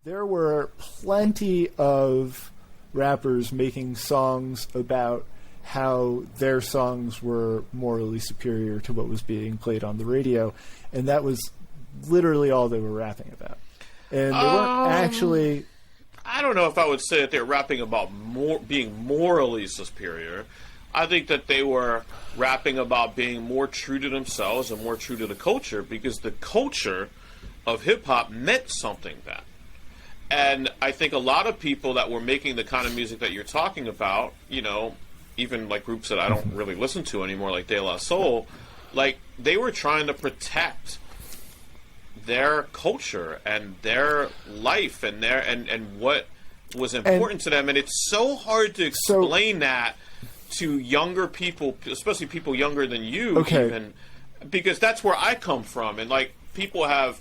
There were plenty of rappers making songs about how their songs were morally superior to what was being played on the radio, and that was literally all they were rapping about. And they weren't actually... I don't know if I would say that they're rapping about being morally superior. I think that they were rapping about being more true to themselves and more true to the culture, because the culture of hip-hop meant something then. And I think a lot of people that were making the kind of music that you're talking about, you know, even like groups that I don't really listen to anymore, like De La Soul, like they were trying to protect their culture and their life and their and what was important to them. And it's so hard to explain that to younger people, especially people younger than you, even, because that's where I come from. And like people have,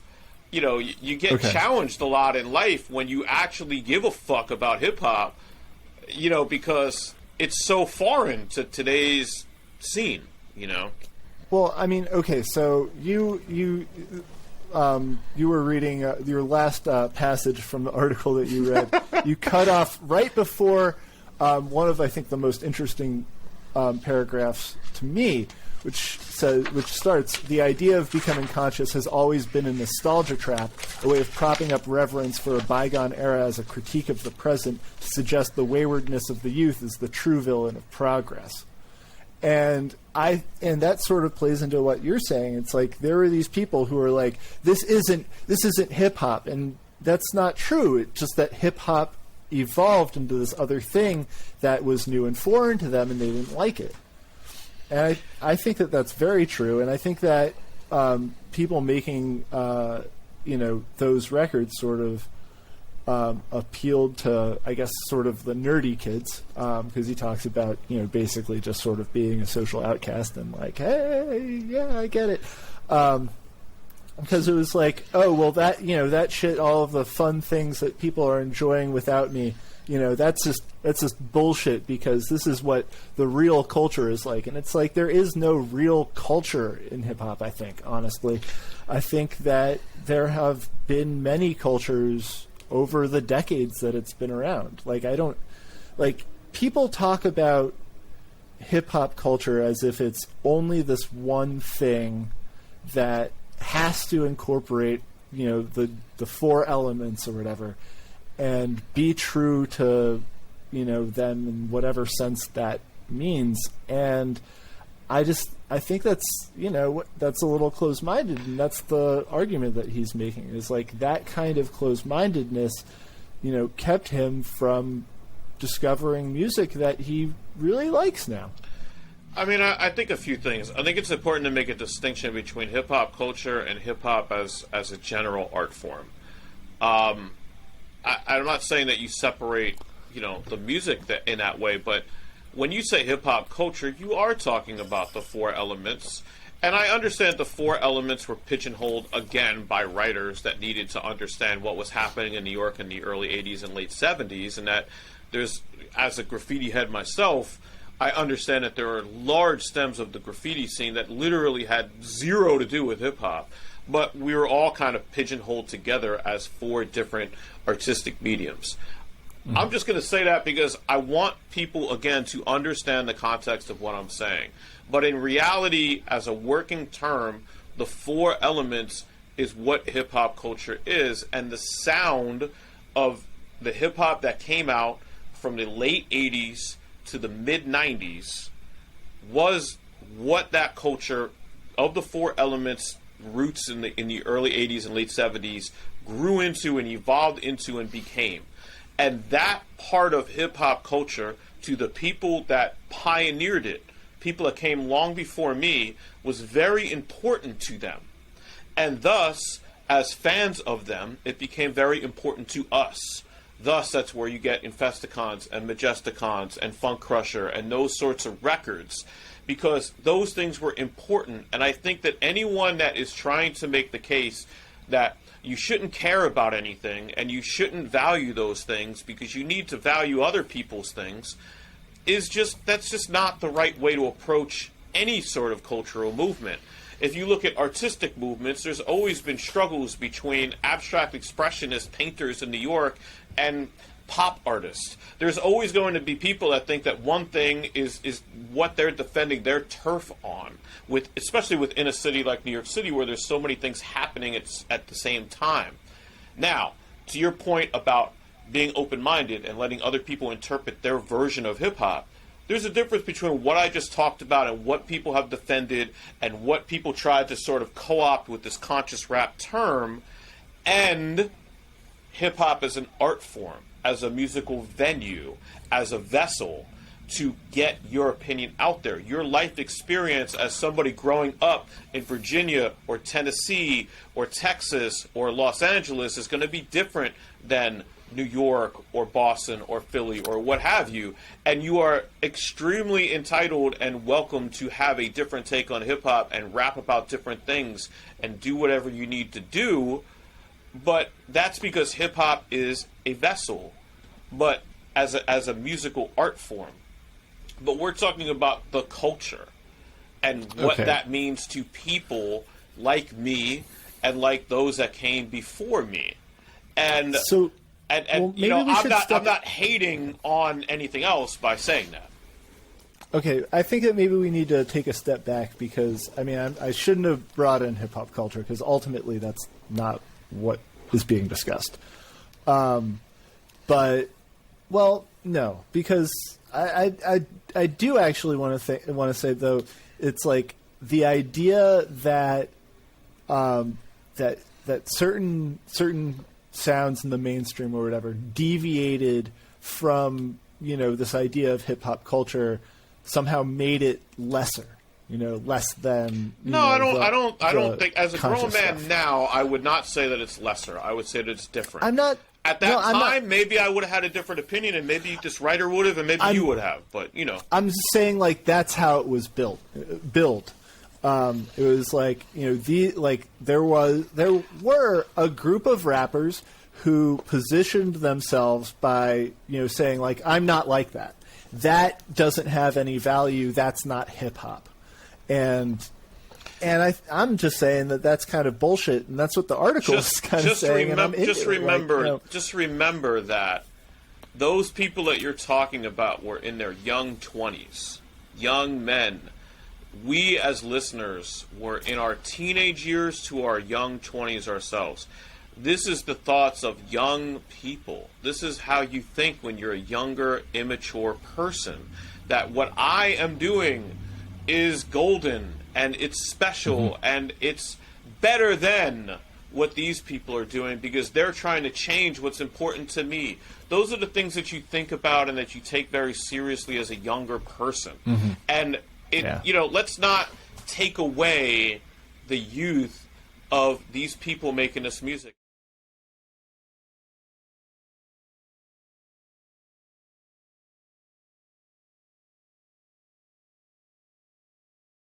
you know, you get challenged a lot in life when you actually give a fuck about hip-hop, you know, because it's so foreign to today's scene, you know? Well, I mean, okay, so you were reading your last passage from the article that you read. You cut off right before one of, I think, the most interesting paragraphs to me, which starts, "The idea of becoming conscious has always been a nostalgia trap, a way of propping up reverence for a bygone era as a critique of the present, to suggest the waywardness of the youth is the true villain of progress." And that sort of plays into what you're saying. It's like there are these people who are like, this isn't hip hop, and that's not true. It's just that hip hop evolved into this other thing that was new and foreign to them, and they didn't like it. And I think that that's very true, and I think that people making those records sort of appealed to, I guess, sort of the nerdy kids, because he talks about, you know, basically just sort of being a social outcast and like, hey, yeah, I get it. Because it was like, oh, well, that, you know, that shit, all of the fun things that people are enjoying without me, you know, that's just bullshit, because this is what the real culture is like. And it's like, there is no real culture in hip-hop, I think, honestly. I think that there have been many cultures over the decades that it's been around. People talk about hip-hop culture as if it's only this one thing that has to incorporate, you know, the four elements or whatever, and be true to, you know, them in whatever sense that means. And I think that's, you know, that's a little closed-minded, and that's the argument that he's making, is like that kind of closed-mindedness, you know, kept him from discovering music that he really likes now. I mean, I think a few things. I think it's important to make a distinction between hip-hop culture and hip-hop as a general art form. I'm not saying that you separate, you know, the music in that way, but when you say hip-hop culture, you are talking about the four elements. And I understand the four elements were pigeonholed, again, by writers that needed to understand what was happening in New York in the early 80s and late 70s, and that there's, as a graffiti head myself, I understand that there are large stems of the graffiti scene that literally had zero to do with hip-hop, but we were all kind of pigeonholed together as four different artistic mediums. Mm-hmm. I'm just going to say that because I want people, again, to understand the context of what I'm saying. But in reality, as a working term, the four elements is what hip-hop culture is, and the sound of the hip-hop that came out from the late 80s to the mid-90s was what that culture of the four elements roots in the early 80s and late 70s grew into and evolved into and became. And that part of hip-hop culture, to the people that pioneered it, people that came long before me, was very important to them. And thus, as fans of them, it became very important to us. Thus, that's where you get Infesticons and Majesticons and Funk Crusher and those sorts of records, because those things were important. And I think that anyone that is trying to make the case that you shouldn't care about anything and you shouldn't value those things because you need to value other people's things that's just not the right way to approach any sort of cultural movement. If you look at artistic movements, there's always been struggles between abstract expressionists, painters in New York, and pop artists. There's always going to be people that think that one thing is what they're defending their turf on, especially within a city like New York City where there's so many things happening at the same time. Now, to your point about being open-minded and letting other people interpret their version of hip-hop, there's a difference between what I just talked about and what people have defended and what people tried to sort of co-opt with this conscious rap term, and hip-hop as an art form, as a musical venue, as a vessel to get your opinion out there. Your life experience as somebody growing up in Virginia or Tennessee or Texas or Los Angeles is going to be different than New York or Boston or Philly or what have you. And you are extremely entitled and welcome to have a different take on hip-hop and rap about different things and do whatever you need to do. But that's because hip-hop is a vessel, but as a musical art form. But we're talking about the culture and what that means to people like me and like those that came before me. And so, and you know, I'm not hating on anything else by saying that. Okay, I think that maybe we need to take a step back because, I mean, I shouldn't have brought in hip-hop culture because ultimately that's not what is being discussed. But, well, no, because I do actually want to say though, it's like the idea that that certain sounds in the mainstream or whatever deviated from, you know, this idea of hip hop culture somehow made it lesser, you know, less than. I don't think as a grown man now I would not say that it's lesser. I would say that it's different. I'm not. At that time, maybe I would have had a different opinion, and maybe this writer would have, and maybe you would have. But you know, I'm just saying, like that's how it was built. It was like, you know, there were a group of rappers who positioned themselves by, you know, saying like, I'm not like that. That doesn't have any value. That's not hip hop, and I'm just saying that that's kind of bullshit, and that's what the article is kind of saying. Just remember that those people that you're talking about were in their young 20s, young men. We as listeners were in our teenage years to our young 20s ourselves. This is the thoughts of young people. This is how you think when you're a younger, immature person. That what I am doing is golden, and it's special, and it's better than what these people are doing because they're trying to change what's important to me. Those are the things that you think about and that you take very seriously as a younger person. And you know, let's not take away the youth of these people making this music.